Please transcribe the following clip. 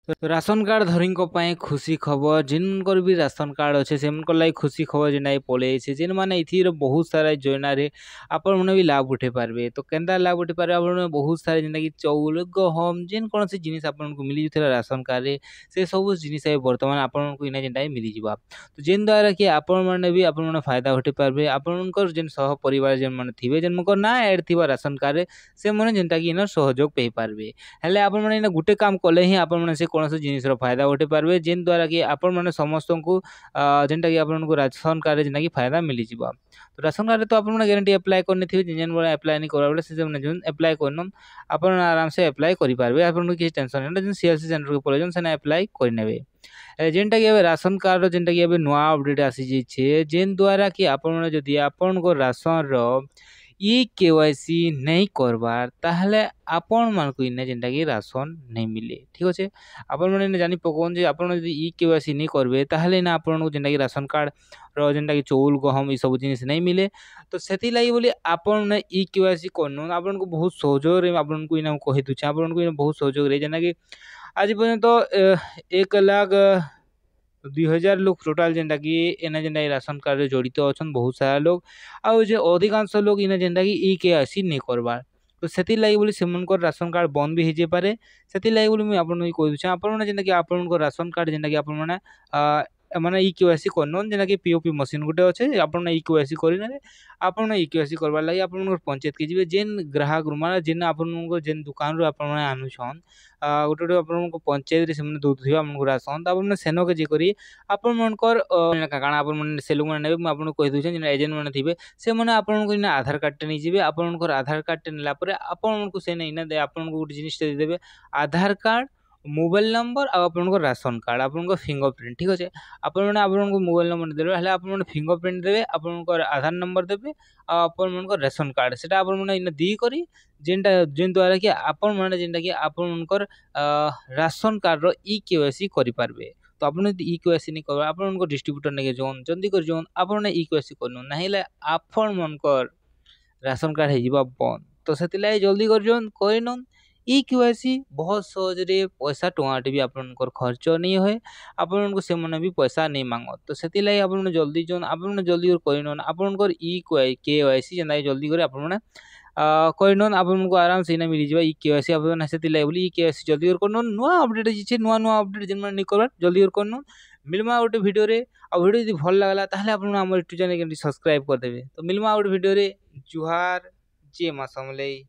तो ration card धरी खुशी खबर जिनकर भी राशन कार्ड अच्छे से लगे खुशी खबर जेना पलि जेन मैंने इथिर बहुत सारा योजन आपण मैंने भी लाभ उठे पारे। तो केन्दा लाभ उठे पारे आप बहुत सारे जेनटा कि चाउल गहम जेन कौन सी जिन आपको मिली जाता राशन कार्ड से सब जिन बर्तमान आपको इना जेनटा मिल जावा। तो जेन द्वारा कि आपण मैंने भी आप फायदा उठे पारे आपंकर जेन सह परिवार जेन मैंने थे जेन ना एड थी राशन कार्ड से मैंने जेनटा कि इन सहयोग पाई पारे। हेले आपण मैंने गोटे काम कले ही आपण मैंने से कौन जिनिस फायदा उठे पारे जेन द्वारा कि आपण मैंने समस्त को जेनटा कि आपको राशन कार्ड जेना कि फायदा मिल जावा। तो राशन कार्ड तो आपने ग्यारंटी अप्लाई करनी थी जेन बड़ा अप्लाई नहीं करा से जो अप्लाई करन आप आराम से अप्लाई करेंगे आपको किसी टेंशन नहीं सीएलसी सेंटर को पलैन से अप्लाई करे जेनटा कि राशन कार्ड जेनटा कि नुआ अपडेट आसी जाइए जेन द्वारा कि आपड़ी आपण राशन केवाईसी नहीं करबार ताहले आपण मानक इन्ने जेनटा कि राशन नहीं मिले। ठीक अच्छे आपण मैंने जानी पकाउन जे आपण यदि केवाईसी नहीं करबे ताहले ना आपण जेनटा कि राशन कार्ड रो जेनटा कि चौल गहम ये सब जिनिस नहीं मिले। तो सेति लागि बोली आपण केवाईसी करनु आपण को बहुत सहयोग रे आपण को इना कहि दुचे आपण को बहुत सहयोग रे जेना कि आज पर्यंत 1,02,000 लोग टोटाल जेनटा कि एना जेनटा राशन कार्ड रे जड़ित अच्छा बहुत सारा लोग आउ जे अधिकांश लोग इना जेनटा कि केवाईसी नहीं करबार। तो सेति लागि बोली सेमनकर राशन कार्ड बंद भी हो जाए पारे सेति लागि बोली मुई आपन कहि दुचे आपण जेनटा कि आपण राशन कार्ड जेनटा कि आपण माने माने केवाईसी करन जेना कि पीओपी मशीन गुटे अच्छे आपण केवाईसी करिने आपण केवाईसी करबार लागि आपण पंचायत के जिवे जेन ग्राहक माने जेन आपण जेन दुकान रो आपण माने आनुछन गोटे गोटे आपण पंचायत रे से दउथिबा आपण राशन त आपण सेनो के जे करी आपण मनकर काଣା आपण माने से लोग माने नेबे आपण कहि दुचे जेन एजेंट माने थिबे से माने आपण को आधार कार्ड टे नै जिवे आपण आधार कार्ड टे नेला परे आपण को से नै ना दे आपण को जिनिस टे देबे आधार कार्ड मोबाइल नंबर आपन राशन कार्ड आपन फिंगरप्रिंट। ठीक अच्छे आपण मोबाइल नंबर देवे हेले आपण फिंगरप्रिंट देवे आपण आधार नंबर देवे आपण राशन कार्ड सेटा आपण इन दी करी जेनटा जेन द्वारा कि आपण माने जेनटा कि आपण राशन कार्ड रो केवाईसी करि पारबे। तो आपण यदि केवाईसी नहीं करबा आपण डिस्ट्रीब्यूटर नेके जोन जल्दी कर जोन आपण केवाईसी करनु नाहिले आपण मनकर राशन कार्ड हे जिबा बंद। तो सेतिलाई जल्दी कर जोन करिनन केवाईसी बहुत सहज रे पैसा टोटे भी आपनकर खर्च नहीं होए आपन से मने भी पैसा नहीं मांगत। तो सेति लाई आपन जल्दी जोन आपन जल्दी कर करिनन आपनकर केवाईसी जेना जल्दी करे आपन माने करिनन आपन को आराम से इना मिल जिबा केवाईसी आपन सेति लाई बोली केवाईसी जल्दी कर करनन नुआ अपडेट जे नुआ नुआ अपडेट जेन माने नहीं करबा जल्दी कर करनन मिलमा गोटे वीडियो रे आ वीडियो यदि भल लागला ताहले आपन हमर यूट्यूब चैनल के सब्सक्राइब कर देबे। तो मिलमा गोटे वीडियो रे जुहार जय मां समलेई।